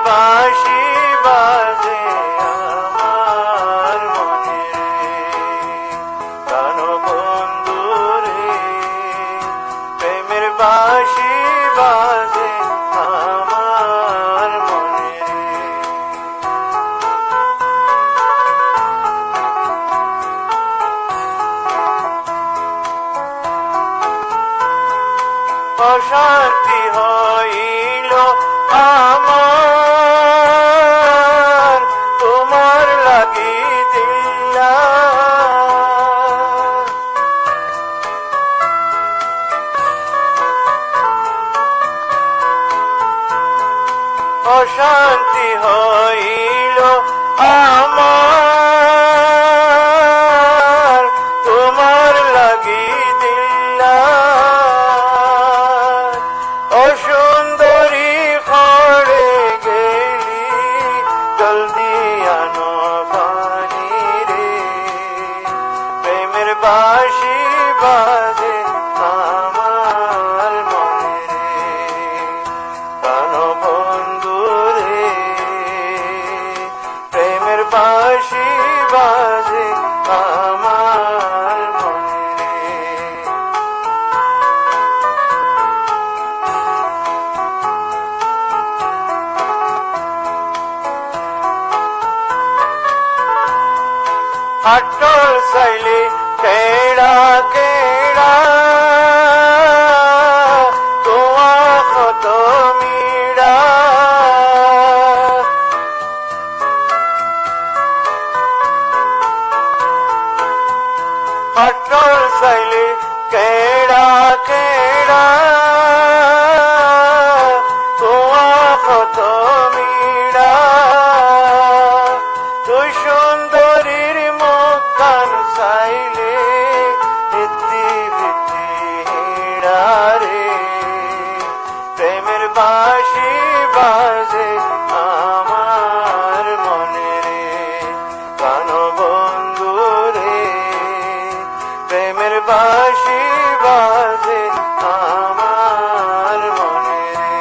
বাঁশি বাজে আমার মনে রে, প্রাণবন্ধু রে, প্রেমের বাঁশি বাজে আমার মনে রে। অশান্তি হইল আমার তোমার লাগি দিলা, অশান্তি হইল আমার তোমার লাগি দিলা, অসুন্দরী খড়ে গেলি জলদি আনো পানি রে, প্রেমের বাঁশি বাজে আমার মনে রে, প্রাণবন্ধু রে, প্রেমের বাঁশি বাজে আমার মনে রে। আটল সাইলে কেড়া কেড়া তোমা কত মিড়া, আটল সাইলে কেড়া কেড়া তোমা কত মিড়া, তুই সুন্দরীর মুখখান চাইলে ভিত্তি ভিত্তি হেড়া রে, প্রেমের বাঁশি বাজে আমার মনে রে, প্রাণবন্ধু রে, প্রেমের বাঁশি বাজে আমার মনে রে।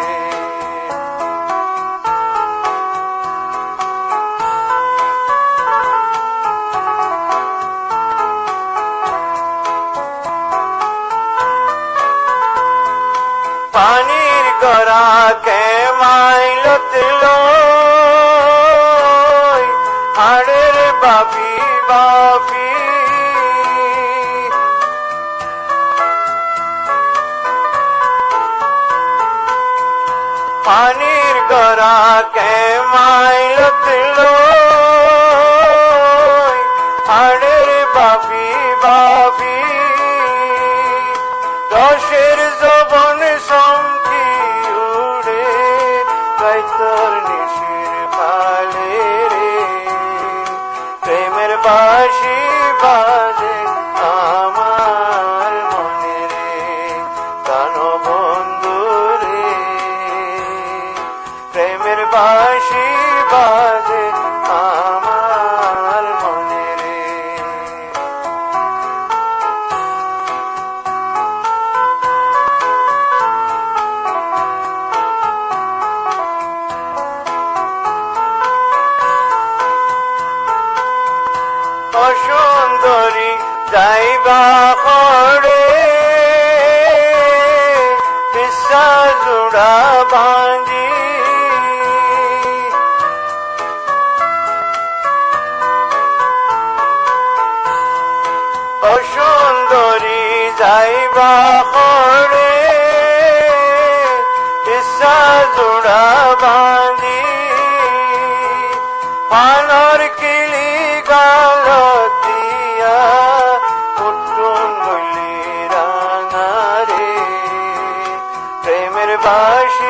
পানির গড়া কে মাইলত লই হাড়ের বাপি বাপি, পানির গড়া কে মাইলত লই হাড়ের বাপি বাপি, রসের যৌবন সমকি উড়ে গাইতর নিশির পালে রে, প্রেমের বাঁশি বাজে আমার মনে রে, প্রাণবন্ধু রে, প্রেমের বাঁশি বাজে আমার মনে রে। অসুন্দরী যাইবা খড়ে বিশ্বাস জোড়া বাঁধি, অসুন্দরী যাইবা খড়ে বিশ্বাস জোড়া বাঁধি, পানর কিলি গাল দিয়া পুটুন গলি রাঙা রে, প্রেমের বাঁশি